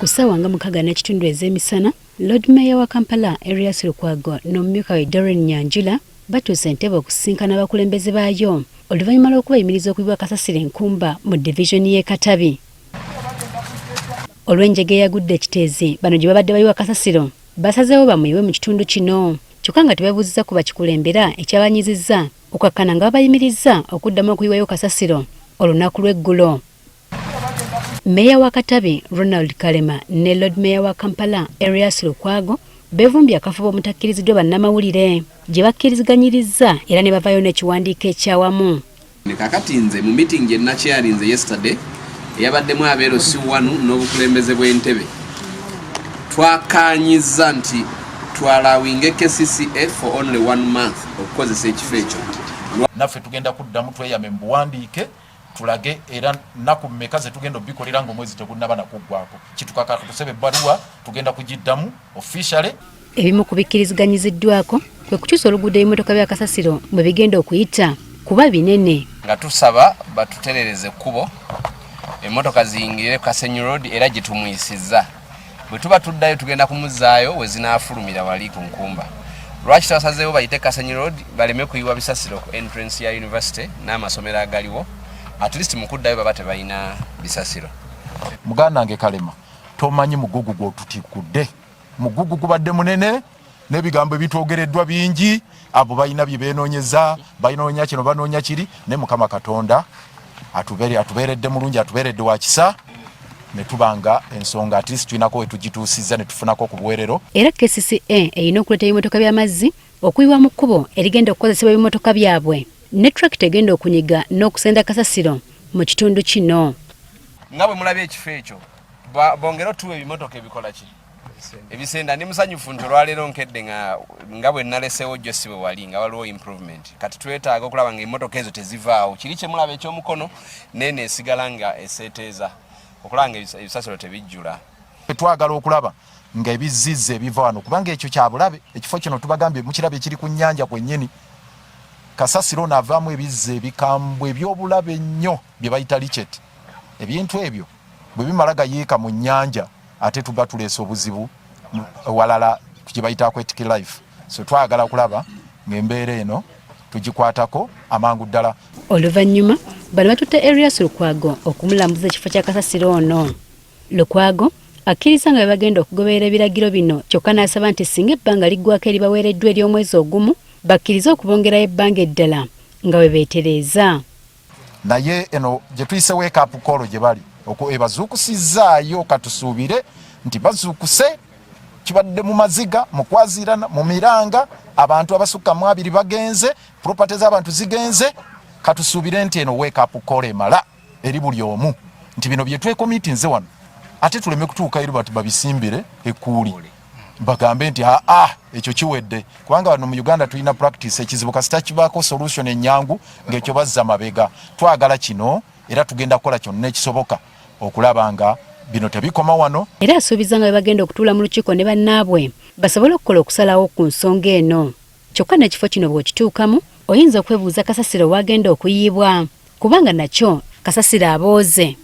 Ku ssaawa nga 6 ez'emisana, Lord Mayor wa Kampala Erias Lukwago n'omumyuka we Doreen Nyanjula batuuse Entebbe okusinkana abakulembeze baayo oluvannyuma lw'okubayimiriza okuyibwa kasasiro enkumba mu divisioni y'e Katabi. Olw'enjege eyagudde ekiteezi, bano gye babadde bayiwa kasasiro basazeewo bamuyibwe mu kitundu kino, kyokka nga tebabuuzizza ku bakikulembera ekyabanyizizza okukakkana nga babayimirizza okuddamu okuyiwayo kasasiro olunaku lw'eggulo. Meya wa Katabi Ronald Kalema ne Lord Mayor wa Kampala Erias Lukwago beevumbye akafubo omutakkiriziddwa bannamawulire gye bakkiriziganyirizza era ne bavaayo n'ekiwandiiko ekyawamu. Kakati nze mu meeting gye nakyalinze yesterday eyabaddemu abeero C1 n'obukulembeze bw'Entebbe twakaanyiza nti twalawinge KCCA for only 1 month okukozesa ekifo ekyo. Naffe tugenda kuddamu tweyame mu buwandiike tulage era naku mmeka ze tugenda obikolera ng'omwezi tegunnaba nakuggwako. Kitukaka tusebe ebbaluwa tugenda kugiddamu officially. Ebimu ku bikkiriziganyiziddwako kwe kukyusa oluguudo ebimotoka bya kasasiro bwe bigenda okuyita kuba binene. Nga tusaba batuterereze ekkubo emmotoka ziyingire Kasenyi Road era gye tumuyisizza. Bwe tuba tuddayo tugenda kumuzaayo we zinaafulumira wali ku nkumba. Lwaki twasazeewo bayite Kasenyi Road baleme kuyiwa bisasiro ku entrance ya university n'amasomero agaliwo. At least mukuddayo baba tebalina bisasiro. Muganda wange Kalema tomanyi mugugu gwotutikudde. Mugugu gubadde munene n'ebigambo ebitwogereddwa bingi, abo balina bye beenoonyeza, balinoonya kino banoonya kiri, ne Mukama Katonda atubeeredde mulungi, atubeeredde wa kisa ne tubanga ensonga at least tulinako we tugituusizza ne tufunako ku buweerero. Era KCCA erina okuleeta ebimotoka by'amazzi okuyiwa mu kkubo erigenda okukozesebwa ebimotoka byabwe. Ne tractor egenda okunyiga n'okusenda kasasiro mu kitundu kino. Nga bwe mulabye ekifo ekyo bongera tuwe ebimotoka ebikola ki ebisenda. Ndi musanyufu nti olwaleero nkedde nga bwe naleseewo jjo si bwe wali nga waliwo improvement. Kati twetaaga okulaba nga emmotoka ezo tezivaawo. Kiri kye mulaba eky'omukono nene esigala nga eseeteeza okulaba nga ebisasiro tebijjula. Twagala okulaba nga ebizizza ebiva wano kubanga ekyo kya bulabe. Ekifo kino tubagambye mukirabe ekiri ku nnyanja kwennyini. Kasasiro navaamu ebizze ebikambwe eby'obulabe ennyo bye bayita lichet. Ebintu ebyo bwe bimala gayiika mu nnyanja ate tuba tuleesa obuzibu walala gye bayita aquatic life. So twagala kulaba ng'embeera eno tugikwatako amangu ddala. Oluvannyuma bano batutte Erias Lukwago okumulambuza ekifo kya kasasiro ono. Lukwago akkiriza nga bagenda okugoberera ebiragiro bino, kyokka n'asaba nti singa ebbanga liggwako eribaweereddwa ery'omwezi ogumu bakkiriza okubongerayo ebbanga eddala nga bwe beetereeza. Naye eno gye tuyise wake up call gye bali ebazuukusizzaayo katusuubire nti bazuukuse kibadde mu maziga mu kwazirana mu miranga abantu abasukka mu 2 bagenze property z'abantu zigenze katusuubire nti eno wake up call emala eri buli omu nti bino bye twekomiti nze wano ate tuleme kutuuka eri bati babisimbire ekkuuli bagambe nti ekyo kiwedde kubanga wano mu Uganda tulina practice ekizibu kasita kibaako solution ennyangu ng'ekyo bazza mabega. Twagala kino era tugenda kukola kyonna ekisoboka okulaba nga bino tebikoma wano. Era asuubiza nga bagenda okutuula mu lukiiko ne bannaabwe basobole okukola okusalawo ku nsonga eno. Kyokka n'ekifo kino bw'okituukamu oyinza okwebuuza kasasiro wagenda okuyiibwa kubanga nakyo kasasiro abooze.